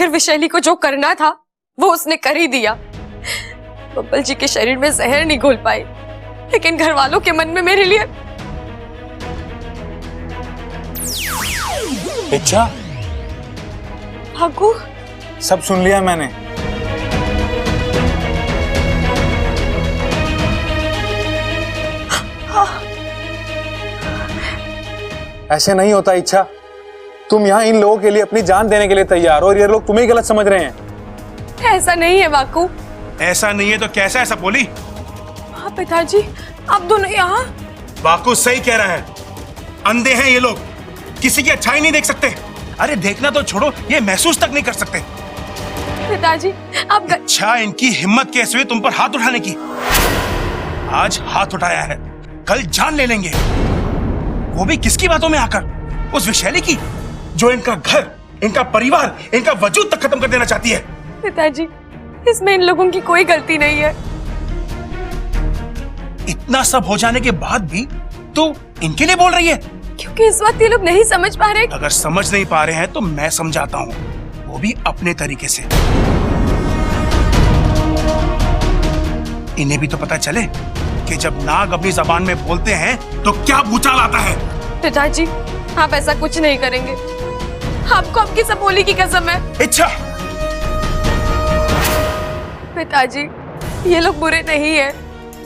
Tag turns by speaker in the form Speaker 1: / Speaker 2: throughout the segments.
Speaker 1: आखिर विशैली को जो करना था वो उसने कर ही दिया। बब्बल जी के शरीर में जहर नहीं घोल पाई, लेकिन घर वालों के मन में मेरे लिए
Speaker 2: इच्छा।
Speaker 1: भागू,
Speaker 2: सब सुन लिया मैंने। ऐसे नहीं होता इच्छा। तुम यहाँ इन लोगों के लिए अपनी जान देने के लिए तैयार हो और ये लोग तुम्हें गलत समझ रहे हैं।
Speaker 1: ऐसा नहीं है बाकू।
Speaker 3: ऐसा नहीं है तो कैसा ऐसा बोली?
Speaker 1: हाँ पिताजी, आप दोनों यहाँ।
Speaker 3: बाकू सही कह रहा है, अंधे हैं ये लोग, किसी की अच्छाई नहीं देख सकते। अरे देखना तो छोड़ो, ये महसूस तक नहीं कर सकते।
Speaker 1: पिताजी आप
Speaker 3: अच्छा, इनकी हिम्मत कैसे हुई तुम पर हाथ उठाने की? आज हाथ उठाया है, कल जान ले लेंगे। वो भी किसकी बातों में आकर? उस विशैली की, जो इनका घर, इनका परिवार, इनका वजूद तक खत्म कर देना चाहती है।
Speaker 1: पिताजी, इसमें इन लोगों की कोई गलती नहीं है।
Speaker 3: इतना सब हो जाने के बाद भी तू इनके लिए बोल रही है?
Speaker 1: क्योंकि इस वक्त ये लोग नहीं समझ पा रहे।
Speaker 3: अगर समझ नहीं पा रहे हैं तो मैं समझाता हूँ, वो भी अपने तरीके से। इन्हें भी तो पता चले कि जब नाग अपनी जबान में बोलते हैं तो क्या भूचाल आता है।
Speaker 1: पिताजी आप ऐसा कुछ नहीं करेंगे, आपको आपकी सपोली की कसम है।
Speaker 3: इच्छा।
Speaker 1: पिताजी ये लोग बुरे नहीं है,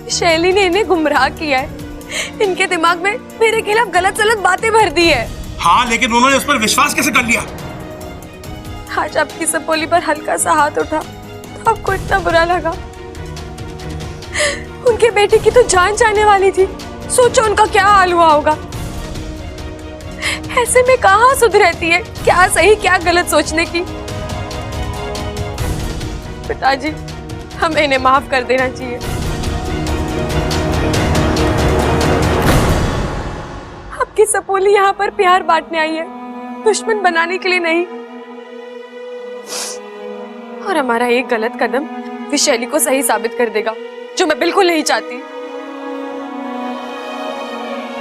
Speaker 1: शैली ने इन्हें गुमराह किया है, इनके दिमाग में मेरे खिलाफ गलत सलत बातें भर दी है।
Speaker 3: हाँ, लेकिन उन्होंने उस पर विश्वास कैसे कर लिया?
Speaker 1: आज आपकी सपोली पर हल्का सा हाथ उठा तो आपको इतना बुरा लगा। उनके बेटे की तो जान जाने वाली थी, सोचो उनका क्या हाल हुआ होगा। ऐसे में कहाँ सुध रहती है क्या सही क्या गलत सोचने की। पिताजी हमें इन्हें माफ कर देना चाहिए। आपकी सपोली यहाँ पर प्यार बांटने आई है, दुश्मन बनाने के लिए नहीं। और हमारा एक गलत कदम विशैली को सही साबित कर देगा, जो मैं बिल्कुल नहीं चाहती।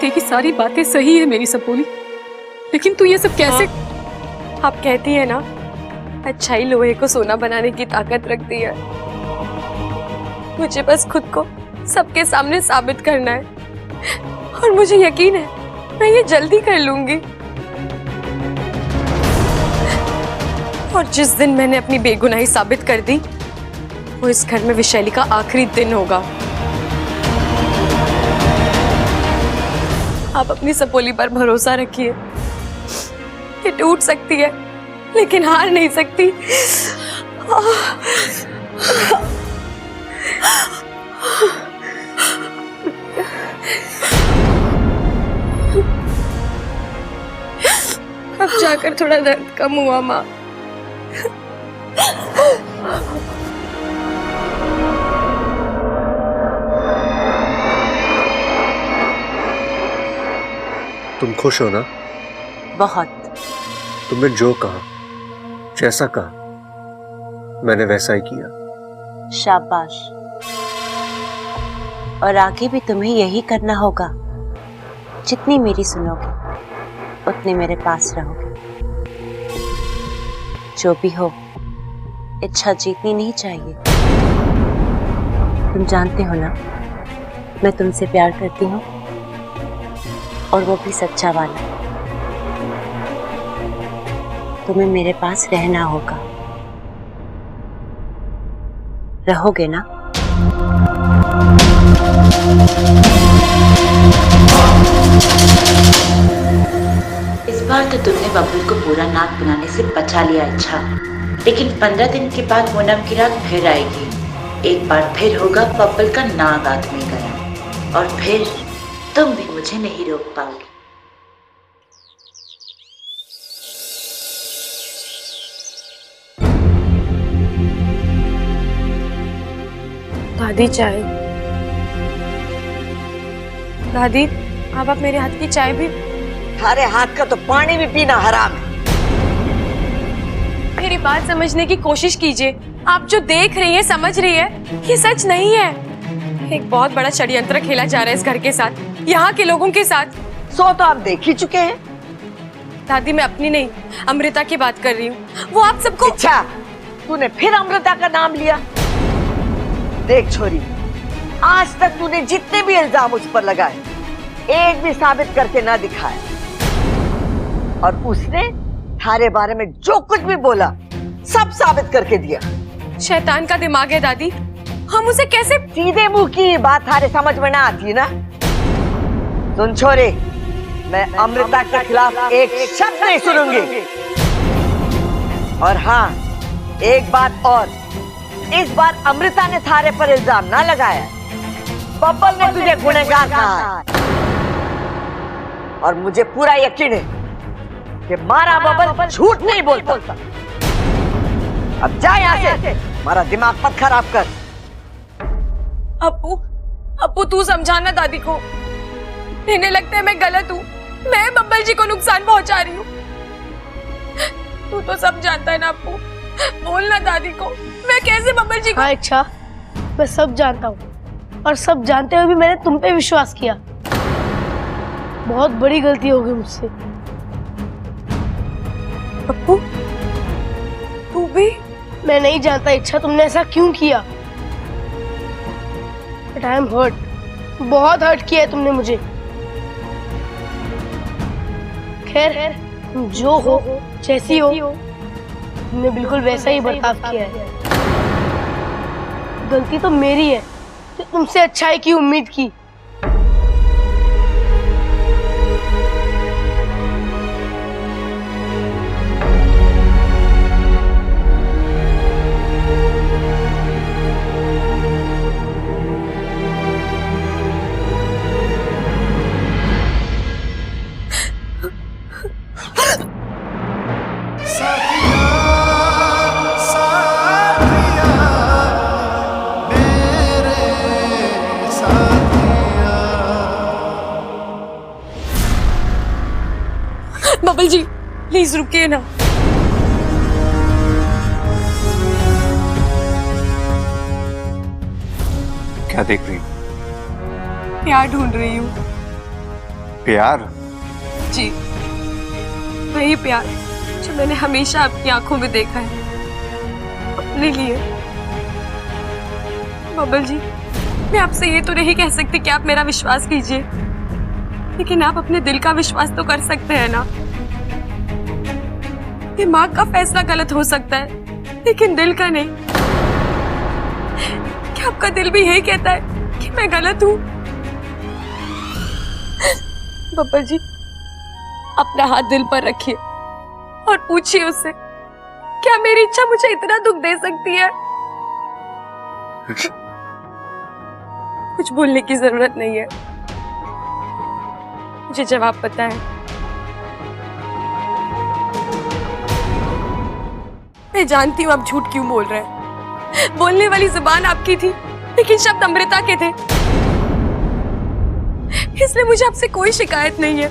Speaker 4: तेरी सारी बातें सही है मेरी सपोली, लेकिन तू ये सब कैसे?
Speaker 1: आप कहती है ना, अच्छाई लोहे को सोना बनाने की ताकत रखती है। मुझे बस खुद को सबके सामने साबित करना है और मुझे यकीन है मैं ये जल्दी कर लूंगी। और जिस दिन मैंने अपनी बेगुनाही साबित कर दी, वो इस घर में विशैली का आखिरी दिन होगा। आप अपनी सपोली पर भरोसा रखिए, ये टूट सकती है लेकिन हार नहीं सकती। अब जाकर थोड़ा दर्द कम हुआ माँ।
Speaker 5: तुम खुश हो ना?
Speaker 6: बहुत।
Speaker 5: तुमने जो कहा, जैसा कहा, मैंने वैसा ही किया।
Speaker 6: शाबाश। और आगे भी तुम्हें यही करना होगा। जितनी मेरी सुनोगे उतने मेरे पास रहोगे। जो भी हो, इच्छा जीतनी नहीं चाहिए। तुम जानते हो ना, मैं तुमसे प्यार करती हूँ, और वो भी सच्चा वाला। तुम्हें मेरे पास रहना होगा। रहोगे ना? इस बार तो तुमने बबुल को पूरा नाग बनाने से बचा लिया। अच्छा, लेकिन 15 दिन के बाद पूनम की रात फिर आएगी। एक बार फिर होगा बबुल का नाग आदमी गया, और फिर तुम भी मुझे नहीं रोक पाओगे।
Speaker 1: दादी चाय। दादी आप मेरे हाथ की चाय भी।
Speaker 7: थारे हाथ का तो पानी भी पीना हराम है।
Speaker 1: मेरी बात समझने की कोशिश कीजिए। आप जो देख रही हैं, समझ रही है, ये सच नहीं है। एक बहुत बड़ा षड्यंत्र खेला जा रहा है इस घर के साथ, यहाँ के लोगों के साथ।
Speaker 7: 100 तो आप देख ही चुके हैं।
Speaker 1: दादी मैं अपनी नहीं, अमृता की बात कर रही हूँ। वो आप सबको।
Speaker 7: अच्छा, तूने फिर अमृता का नाम लिया। देख छोरी, आज तक तूने जितने भी इल्जाम उस पर लगाए, एक भी साबित करके ना दिखाया, और उसने थारे बारे में जो कुछ भी बोला सब साबित करके दिया।
Speaker 1: शैतान का दिमाग है दादी, हम उसे कैसे।
Speaker 7: सीधे मुंह की बात थारे समझ में ना आती है ना। सुन छोरे, मैं अमृता के खिलाफ एक शब्द नहीं सुनूंगी। और हाँ, एक बात और, इस बार अमृता ने थारे पर इल्जाम ना लगाया, बब्बल ने तुझे गुनहगार कहा है। और मुझे पूरा यकीन है कि मारा बब्बल झूठ नहीं बोलता। अब जा यहाँ से, हमारा दिमाग मत खराब कर।
Speaker 1: अप्पू तू समझाना दादी को। इन्हें लगता है मैं गलत हूँ, मैं बब्बल जी को नुकसान पहुंचा रही हूँ। तू तो सब जानता है ना अप्पू, बोलना दादी को, मैं कैसे बब्बल जी को।
Speaker 8: हाँ इच्छा, मैं सब जानता हूँ, और सब जानते हुए भी मैंने तुम पे विश्वास किया। बहुत बड़ी गलती हो गई मुझसे।
Speaker 1: अप्पू तू भी।
Speaker 8: मैं नहीं जानता इच्छा तुमने ऐसा क्यों किया, बट आई एम हर्ट। बहुत हर्ट किया है तुमने मुझे। खैर, तुम जो हो, जैसी हो, तुमने बिल्कुल वैसा ही बर्ताव किया है। गलती तो मेरी है कि तुमसे अच्छाई की उम्मीद की।
Speaker 1: बब्बल जी प्लीज रुकिए ना।
Speaker 5: क्या देख रही?
Speaker 1: प्यार ढूंढ रही हूँ।
Speaker 5: प्यार?
Speaker 1: जी, वही प्यार जो मैंने हमेशा आपकी आंखों में देखा है, अपने लिए। बब्बल जी, मैं आपसे ये तो नहीं कह सकती कि आप मेरा विश्वास कीजिए, लेकिन आप अपने दिल का विश्वास तो कर सकते हैं ना। दिमाग का फैसला गलत हो सकता है, लेकिन दिल का नहीं। क्या आपका दिल भी यही कहता है कि मैं गलत हूँ? बब्बल जी, अपना हाथ दिल पर रखिए और पूछिए उससे, क्या मेरी इच्छा मुझे इतना दुख दे सकती है? कुछ बोलने की जरूरत नहीं है, मुझे जवाब पता है। मैं जानती हूँ आप झूठ क्यों बोल रहे हैं। बोलने वाली जुबान आपकी थी, लेकिन शब्द अमृता के थे, इसलिए मुझे आपसे कोई शिकायत नहीं है।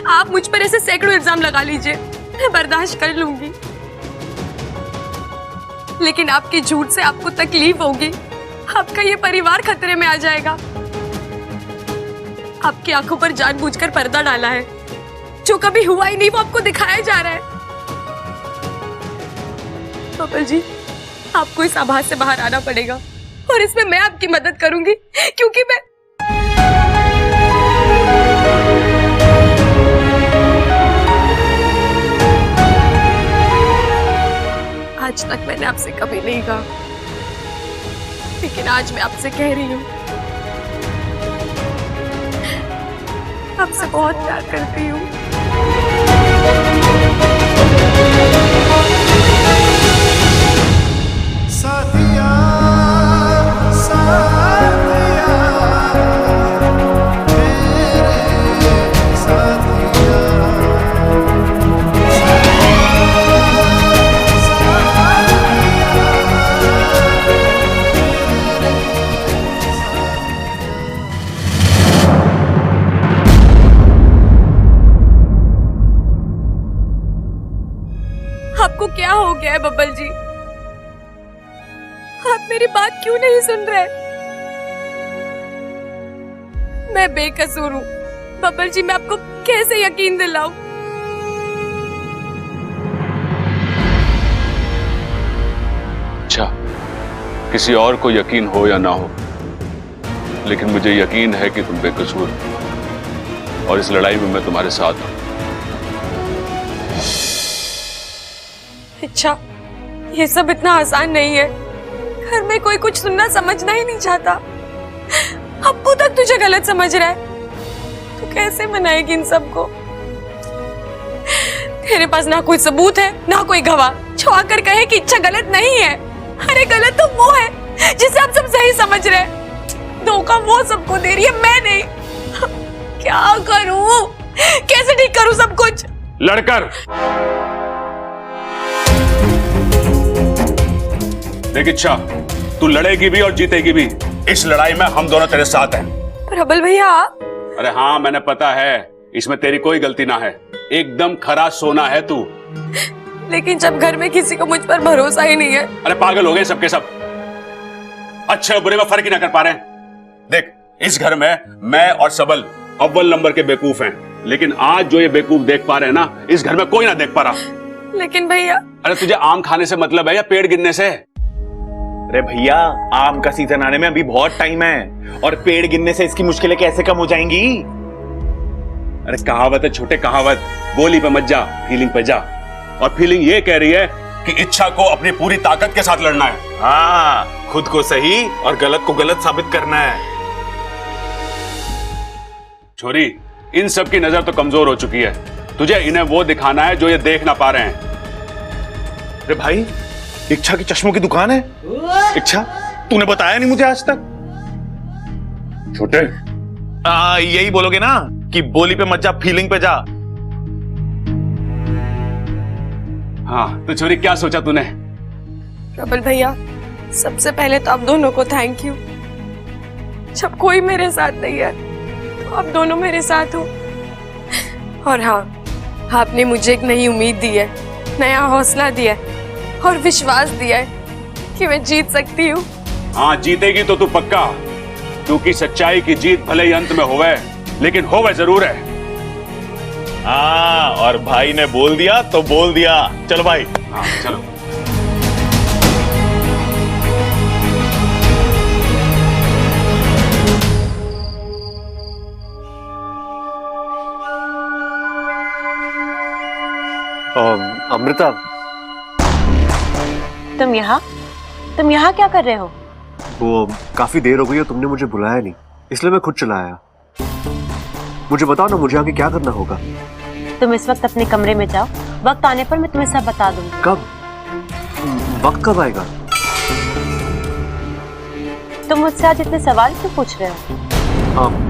Speaker 1: आप मुझ पर ऐसे सैकड़ों इल्जाम लगा लीजिए, मैं बर्दाश्त कर लूंगी, लेकिन आपके झूठ से आपको तकलीफ होगी, आपका ये परिवार खतरे में आ जाएगा। आपकी आंखों पर जानबूझकर पर्दा डाला है, जो कभी हुआ ही नहीं वो आपको दिखाया जा रहा है। बब्बल जी, आपको इस आभास से बाहर आना पड़ेगा, और इसमें मैं आपकी मदद करूंगी, क्योंकि मैं आज तक मैंने आपसे कभी नहीं कहा, लेकिन आज मैं आपसे कह रही हूँ, आपसे बहुत प्यार करती हूँ।
Speaker 9: साथिया, साथिया, मेरे साथिया,
Speaker 1: आपको क्या हो गया है बब्बल जी? आप मेरी बात क्यों नहीं सुन रहे? मैं बेकसूर हूँ बब्बल जी, मैं आपको कैसे यकीन दिलाऊं?
Speaker 10: किसी और को यकीन हो या ना हो, लेकिन मुझे यकीन है कि तुम बेकसूर हो और इस लड़ाई में मैं तुम्हारे साथ हूं।
Speaker 1: अच्छा, ये सब इतना आसान नहीं है। घर में कोई कुछ सुनना समझना ही नहीं चाहता। अब्बू तक तुझे गलत समझ रहा है। तू कैसे मनाएगी इन सबको? तेरे पास ना कोई सबूत है ना कोई गवाह जो आकर कहे कि इच्छा गलत नहीं है। अरे गलत तो वो है जिसे आप सब सही समझ रहे हैं। धोखा वो सबको दे रही है, मैं नहीं। क्या करूं? कैसे ठीक करूं सब कुछ?
Speaker 10: लड़कर देख इच्छा, तू लड़ेगी भी और जीतेगी भी। इस लड़ाई में हम दोनों तेरे साथ हैं।
Speaker 1: प्रबल भैया,
Speaker 10: अरे हाँ, मैंने पता है, इसमें तेरी कोई गलती ना है। एकदम खरा सोना है तू।
Speaker 1: लेकिन जब घर में किसी को मुझ पर भरोसा ही नहीं है।
Speaker 10: अरे पागल हो गए सबके सब, अच्छे और बुरे में फर्क ही ना कर पा रहे हैं। देख, इस घर में मैं और सबल अव्वल नंबर के बेवकूफ हैं, लेकिन आज जो ये बेवकूफ देख पा रहे हैं ना, इस घर में कोई ना देख पा रहा।
Speaker 1: लेकिन भैया,
Speaker 10: अरे तुझे आम खाने से मतलब है या पेड़ गिरने से?
Speaker 11: अरे भैया, आम का सीजन आने में अभी बहुत टाइम है और पेड़ गिरने से इसकी मुश्किलें कैसे कम हो जाएंगी?
Speaker 10: अरे कहावत है छोटे, कहावत, गोली पे मत जा, फीलिंग पे जा। और फीलिंग ये कह रही है कि इच्छा को अपनी पूरी ताकत के साथ लड़ना है।
Speaker 11: हाँ, खुद को सही और गलत को गलत साबित करना है।
Speaker 10: छोरी, इन सब की नजर तो कमजोर हो चुकी है। तुझे इन्हें वो दिखाना है जो ये देख ना पा रहे हैं।
Speaker 11: अरे भाई, इच्छा की चश्मों की दुकान है। इच्छा, तूने बताया नहीं मुझे आज तक।
Speaker 10: छोटे,
Speaker 11: यही बोलोगे ना कि बोली पे मत जा, फीलिंग पे जा।
Speaker 10: हाँ तो छोरी, क्या सोचा तूने?
Speaker 1: प्रबल भैया, सबसे पहले तो आप दोनों को थैंक यू। जब कोई मेरे साथ नहीं है तो आप दोनों मेरे साथ हो। और हाँ, आपने मुझे एक नई उम्मीद दी है, नया हौसला दिया है और विश्वास दिया है कि मैं जीत सकती हूँ।
Speaker 10: हाँ, जीतेगी तो तू पक्का, क्योंकि सच्चाई की जीत भले ही अंत में होवे, लेकिन होवे जरूर है।
Speaker 11: हाँ, और भाई ने बोल दिया तो बोल दिया। चलो भाई।
Speaker 10: हाँ चलो।
Speaker 5: अमृता,
Speaker 12: तुम यहाँ क्या कर रहे हो?
Speaker 5: वो काफी देर हो गई और तुमने मुझे बुलाया नहीं, इसलिए मैं खुद चला आया। मुझे बताओ ना, मुझे आगे क्या करना होगा?
Speaker 12: तुम इस वक्त अपने कमरे में जाओ, वक्त आने पर मैं तुम्हें सब बता दूंगी।
Speaker 5: कब? वक्त कब आएगा?
Speaker 12: तुम मुझसे आज इतने सवाल क्यों पूछ रहे हो?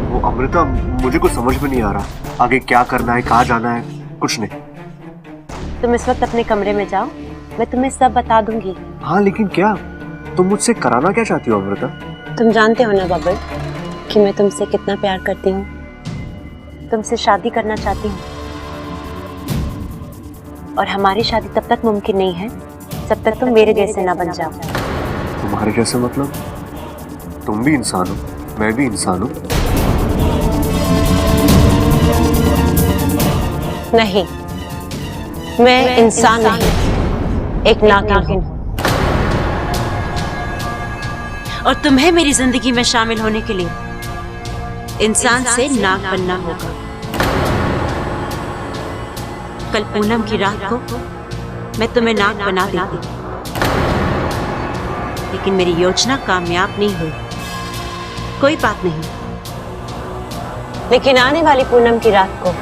Speaker 5: वो अमृता, मुझे कुछ समझ में नहीं आ रहा। आगे क्या करना है, कहाँ जाना है, कुछ नहीं।
Speaker 12: तुम इस वक्त अपने कमरे में जाओ, मैं तुम्हें सब बता दूंगी।
Speaker 5: हाँ, लेकिन क्या? तुम मुझसे कराना क्या चाहती हो अमृता?
Speaker 12: तुम जानते हो ना बबल कि मैं तुमसे कितना प्यार करती हूँ। तुमसे शादी करना चाहती हूँ और हमारी शादी तब तक मुमकिन नहीं है जब तक तुम मेरे जैसे ना बन जाओ।
Speaker 5: तुम्हारे जैसे मतलब? तुम भी इंसान हो, मैं भी इंसान हूँ।
Speaker 12: नहीं, मैं इंसान नहीं, एक नागिन हूँ और तुम्हें मेरी जिंदगी में शामिल होने के लिए इंसान से नाग बनना होगा। कल पूनम की रात को मैं तुम्हें नाग बना देती, लेकिन मेरी योजना कामयाब नहीं हुई। कोई बात नहीं, लेकिन आने वाली पूनम की रात को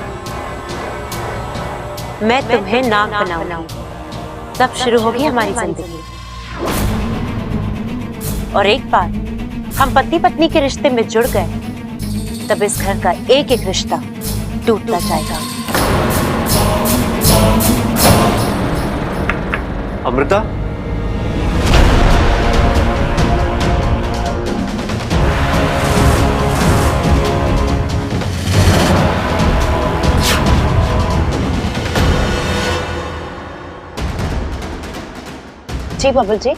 Speaker 12: मैं तुम्हें नाग बनाऊंगी। तब शुरू होगी हमारी जिंदगी। और एक बार हम पति पत्नी के रिश्ते में जुड़ गए, तब इस घर का एक एक रिश्ता टूटता जाएगा।
Speaker 5: अमृता,
Speaker 12: जी बबल जी,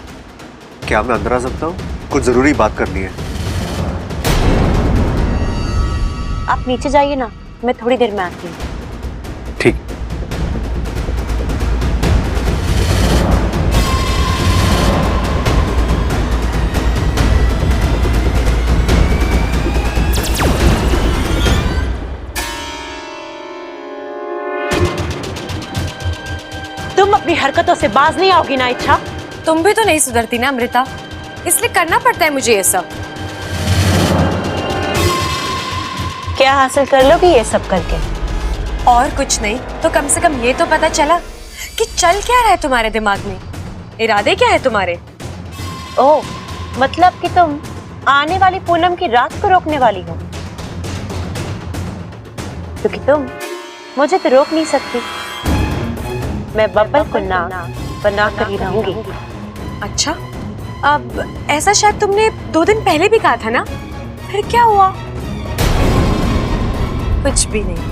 Speaker 5: क्या मैं अंदर आ सकता हूँ? कुछ जरूरी बात करनी है।
Speaker 12: आप नीचे जाइए ना, मैं थोड़ी देर में आती हूँ।
Speaker 5: ठीक।
Speaker 12: अपनी हरकतों से बाज नहीं आओगी ना इच्छा?
Speaker 1: तुम भी तो नहीं सुधरती ना अमृता, इसलिए करना पड़ता है मुझे ये सब।
Speaker 12: क्या हासिल कर लोगी ये सब करके?
Speaker 1: और कुछ नहीं तो कम से कम ये तो पता चला कि चल क्या रहा है तुम्हारे दिमाग में, इरादे क्या है तुम्हारे।
Speaker 12: ओह, मतलब कि तुम आने वाली पूनम की रात को रोकने वाली हो, क्योंकि तुम मुझे तो रोक नहीं सकती। मैं बब्बल को ना बना कर ही रहूंगी।
Speaker 1: अच्छा, अब ऐसा शायद तुमने 2 दिन पहले भी कहा था ना, फिर क्या हुआ? कुछ भी नहीं,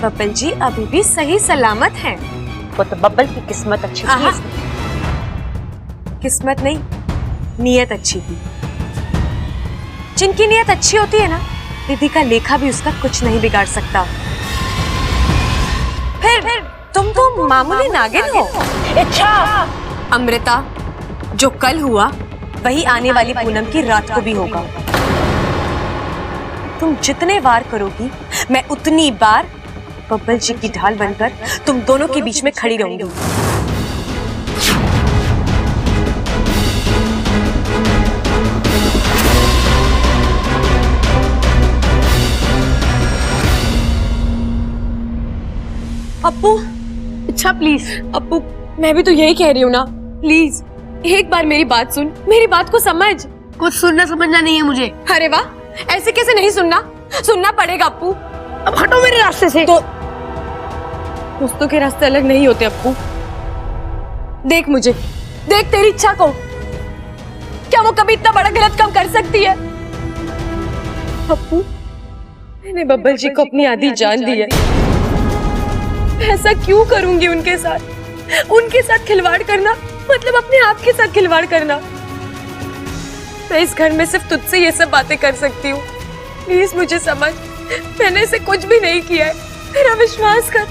Speaker 1: बब्बल जी अभी भी सही सलामत हैं।
Speaker 12: वो तो बब्बल की किस्मत अच्छी थी।
Speaker 1: किस्मत नहीं, नियत अच्छी थी। जिनकी नियत अच्छी होती है ना, रिद्धि का लेखा भी उसका कुछ नहीं बिगाड़ सकता। फिर तुम तो मामूली नागिन हो।
Speaker 12: इच्छा!
Speaker 1: अमृता, जो कल हुआ वही आने वाली पूनम की रात को भी होगा। तुम जितने वार करोगी मैं उतनी बार बब्बल जी की ढाल बनकर तुम दोनों के बीच में खड़ी रहूंगी। अप्पू,
Speaker 8: अच्छा प्लीज।
Speaker 1: अप्पू, मैं भी तो यही कह रही हूँ ना, प्लीज एक बार मेरी बात सुन, मेरी बात को समझ।
Speaker 8: कुछ सुनना समझना नहीं है मुझे।
Speaker 1: अरे वाह, ऐसे कैसे नहीं सुनना, सुनना पड़ेगा अप्पू।
Speaker 8: अब हटो मेरे रास्ते से।
Speaker 1: तो दोस्तों के रास्ते अलग नहीं होते अप्पू। देख मुझे, देख तेरी इच्छा को, क्या वो कभी इतना बड़ा गलत काम कर सकती है? अप्पू, मैंने बब्बल जी को अपनी आधी जान दी है। ऐसा क्यों करूंगी उनके साथ? उनके साथ खिलवाड़ करना मतलब अपने आप के साथ खिलवाड़ करना। मैं इस घर में सिर्फ तुझसे ये सब बातें कर सकती हूँ, प्लीज मुझे समझ। मैंने इसे कुछ भी नहीं किया है, मेरा विश्वास कर।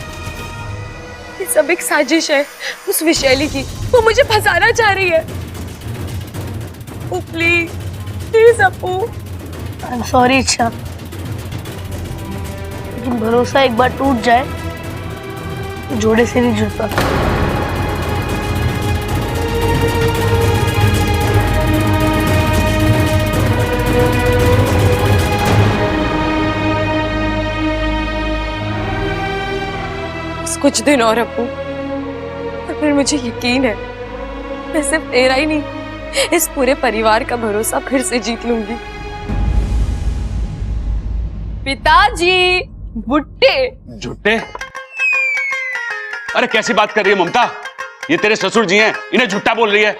Speaker 1: ये सब एक साजिश है उस विशैली की, वो मुझे फंसाना चाह रही है। Oh please, please Appu.
Speaker 8: I am sorry Ichha, लेकिन भरोसा एक बार टूट जाए तो जोड़े से नहीं जुड़ता।
Speaker 1: कुछ दिन और अप्पू, और फिर मुझे यकीन है मैं सिर्फ तेरा ही नहीं, इस पूरे परिवार का भरोसा फिर से जीत लूंगी। पिताजी, भुट्टे।
Speaker 10: झुट्टे? अरे कैसी बात कर रही है ममता, ये तेरे ससुर जी हैं, इन्हें झुट्टा बोल रही है।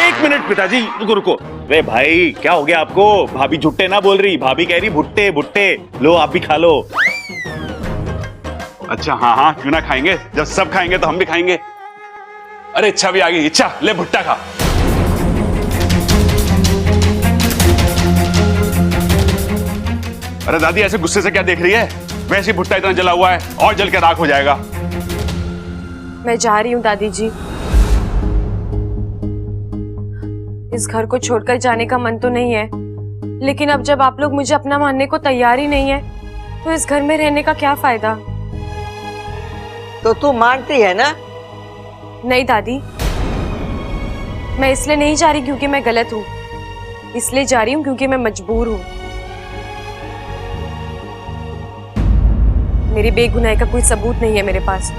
Speaker 11: एक मिनट पिताजी, रुको रुको। वे भाई, क्या हो गया आपको? भाभी झुट्टे ना बोल रही, भाभी कह रही भुट्टे भुट्टे। लो आप भी खा लो।
Speaker 10: अच्छा हाँ हाँ, क्यों ना खाएंगे, जब सब खाएंगे तो हम भी खाएंगे। अरे इच्छा भी आ गई, इच्छा ले भुट्टा खा। अरे दादी ऐसे गुस्से से क्या देख रही है, वैसे भुट्टा इतना जला हुआ है और जल के राख हो जाएगा।
Speaker 1: मैं जा रही हूँ दादी जी, इस घर को छोड़कर जाने का मन तो नहीं है, लेकिन अब जब आप लोग मुझे अपना मानने को तैयार ही नहीं है तो इस घर में रहने का क्या फायदा।
Speaker 7: तो तू मानती है ना?
Speaker 1: नहीं दादी, मैं इसलिए नहीं जा रही क्योंकि मैं गलत हूँ, इसलिए जा रही हूँ क्योंकि मैं मजबूर हूँ। मेरी बेगुनाही का कोई सबूत नहीं है मेरे पास,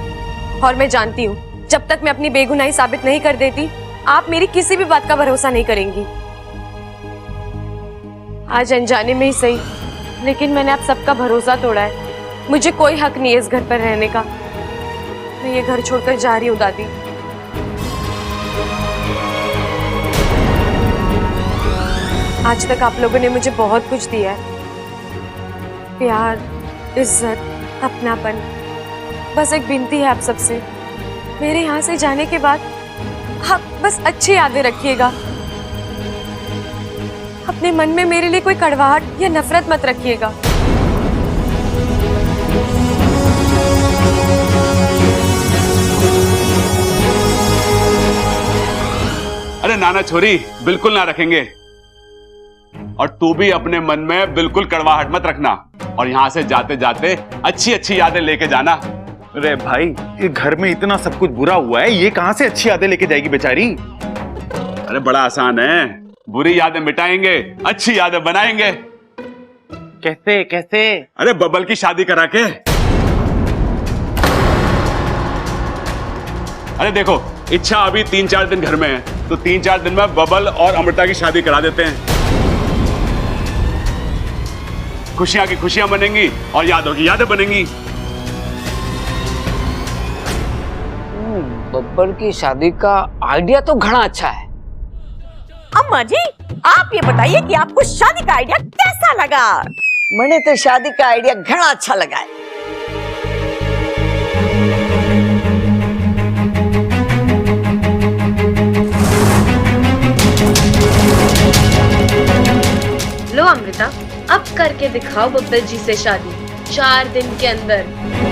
Speaker 1: और मैं जानती हूँ जब तक मैं अपनी बेगुनाही साबित नहीं कर देती आप मेरी किसी भी बात का भरोसा नहीं करेंगी। आज अनजाने में ही सही, लेकिन मैंने आप सबका भरोसा तोड़ा है। मुझे कोई हक नहीं है इस घर पर रहने का। मैं ये घर छोड़कर जा रही हूँ दादी। आज तक आप लोगों ने मुझे बहुत कुछ दिया है, प्यार, इज्जत, अपनापन। बस एक विनती है आप सबसे, मेरे यहाँ से जाने के बाद आप बस अच्छी यादें रखिएगा। अपने मन में मेरे लिए कोई कड़वाहट या नफरत मत रखिएगा।
Speaker 10: अरे नाना छोरी, बिल्कुल ना रखेंगे। और तू भी अपने मन में बिल्कुल कड़वाहट मत रखना, और यहां से जाते जाते अच्छी अच्छी यादें लेके जाना।
Speaker 11: अरे भाई, ये घर में इतना सब कुछ बुरा हुआ है, ये कहां से अच्छी यादें लेके जाएगी बेचारी?
Speaker 10: अरे बड़ा आसान है, बुरी यादें मिटाएंगे, अच्छी यादें बनाएंगे।
Speaker 11: कैसे कैसे?
Speaker 10: अरे बबल की शादी करा के। अरे देखो, इच्छा अभी 3-4 दिन घर में है, तो 3-4 दिन में बबल और अमृता की शादी करा देते हैं। खुशियां की खुशियां बनेंगी और यादों की यादें बनेंगी।
Speaker 7: बब्बर की शादी का आइडिया तो घना अच्छा है।
Speaker 12: अम्मा जी, आप ये बताइए कि आपको शादी का आइडिया कैसा लगा?
Speaker 7: मने तो शादी का आइडिया घना अच्छा लगा है।
Speaker 1: लो अमृता, अब करके दिखाओ बब्बर जी से शादी 4 दिन के अंदर।